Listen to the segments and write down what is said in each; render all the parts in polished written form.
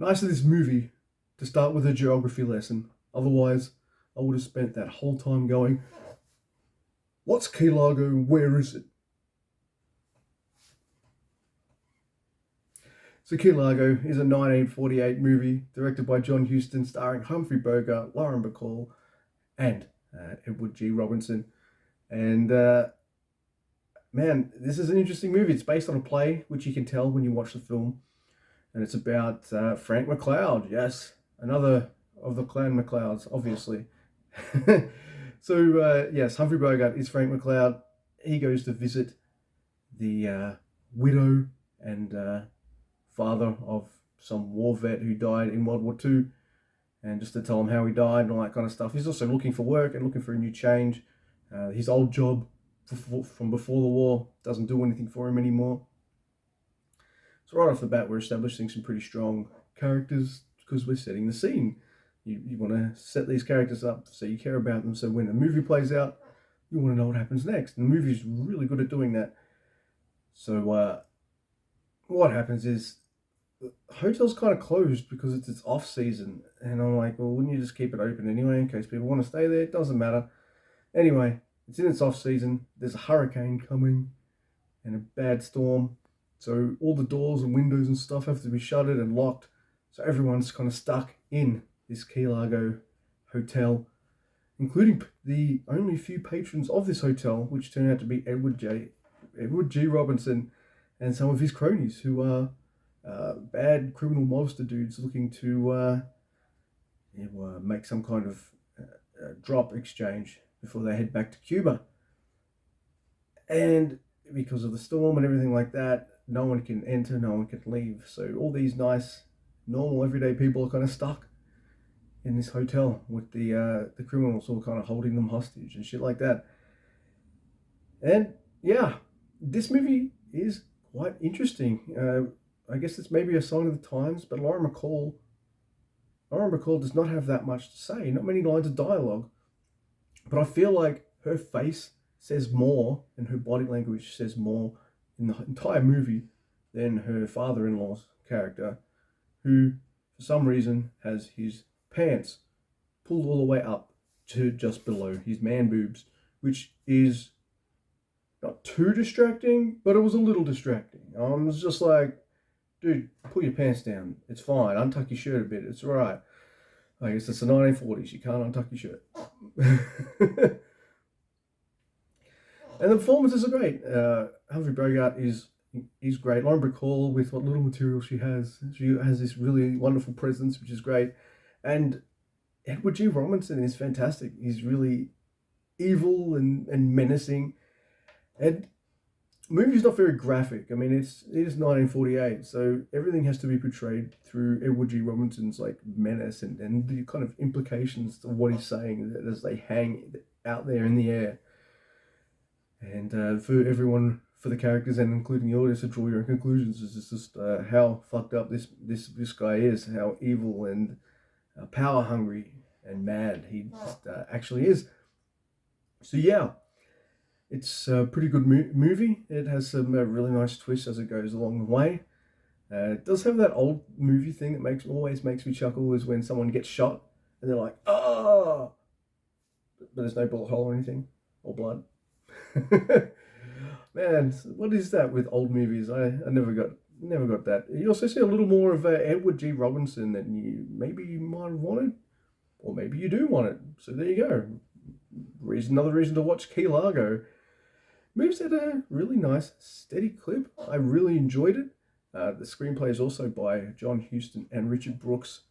Nice of this movie to start with a geography lesson. Otherwise, I would have spent that whole time going, what's Key Largo? Where is it? So Key Largo is a 1948 movie directed by John Huston, starring Humphrey Bogart, Lauren Bacall, and Edward G. Robinson. And man, this is an interesting movie. It's based on a play, which you can tell when you watch the film. And it's about Frank McCloud. Yes, another of the clan McClouds, obviously. So, yes, Humphrey Bogart is Frank McCloud. He goes to visit the widow and father of some war vet who died in World War II, and just to tell him how he died and all that kind of stuff. He's also looking for work and looking for a new change. His old job from before the war doesn't do anything for him anymore. So right off the bat, we're establishing some pretty strong characters because we're setting the scene. You want to set these characters up so you care about them, so when the movie plays out, you want to know what happens next. And the movie's really good at doing that. So what happens is the hotel's kind of closed because it's off season. And I'm like, well, wouldn't you just keep it open anyway in case people want to stay there? It doesn't matter. Anyway, it's in its off season. There's a hurricane coming and a bad storm. So all the doors and windows and stuff have to be shuttered and locked. So everyone's kind of stuck in this Key Largo hotel, including the only few patrons of this hotel, which turn out to be Edward G. Robinson and some of his cronies, who are bad criminal mobster dudes looking to make some kind of drop exchange before they head back to Cuba. And because of the storm and everything like that, no one can enter, no one can leave. So all these nice, normal, everyday people are kind of stuck in this hotel with the criminals all kind of holding them hostage and shit like that. And yeah, this movie is quite interesting. I guess it's maybe a sign of the times, but Lauren Bacall does not have that much to say, not many lines of dialogue. But I feel like her face says more and her body language says more in the entire movie than her father-in-law's character, who for some reason has his pants pulled all the way up to just below his man boobs, which is not too distracting, but it was a little distracting. I was just like, dude, pull your pants down. It's fine. Untuck your shirt a bit. It's all right. I guess it's the 1940s. You can't untuck your shirt. And the performances are great. Humphrey Bogart is great. Lauren Bacall, with what little material she has this really wonderful presence, which is great. And Edward G. Robinson is fantastic. He's really evil and menacing. And the movie's not very graphic. I mean, it is 1948, so everything has to be portrayed through Edward G. Robinson's like menace and the kind of implications of what he's saying as they hang out there in the air. And for the characters and including the audience to draw your own conclusions. It's just how fucked up this guy is, how evil and power hungry and mad he just actually is. So yeah, it's a pretty good movie. It has some really nice twists as it goes along the way. It does have that old movie thing that always makes me chuckle, is when someone gets shot and they're like, oh, but there's no bullet hole or anything or blood. Man, what is that with old movies? I never got that. You also see a little more of Edward G. Robinson than you might have wanted, or maybe you do want it. So there you go. Another reason to watch Key Largo. Moves at a really nice, steady clip. I really enjoyed it. The screenplay is also by John Huston and Richard Brooks.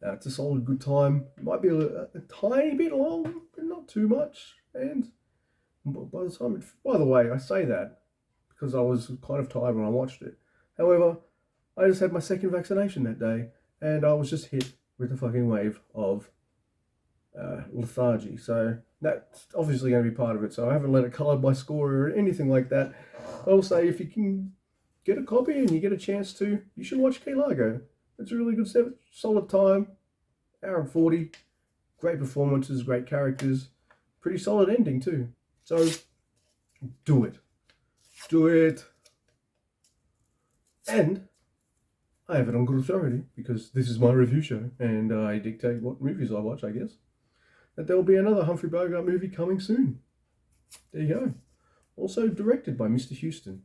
It's a solid, good time. It might be a tiny bit long, but not too much. And by the way, I say that because I was kind of tired when I watched it. However, I just had my second vaccination that day, and I was just hit with a fucking wave of lethargy. So that's obviously going to be part of it. So I haven't let it colour my score or anything like that. I'll say if you can get a copy and you get a chance to, you should watch Key Largo. It's a really good, solid time. Hour and 40. Great performances, great characters. Pretty solid ending too. So, do it. Do it. And I have it on good authority, because this is my review show, and I dictate what movies I watch, I guess, that there will be another Humphrey Bogart movie coming soon. There you go. Also directed by Mr. Houston.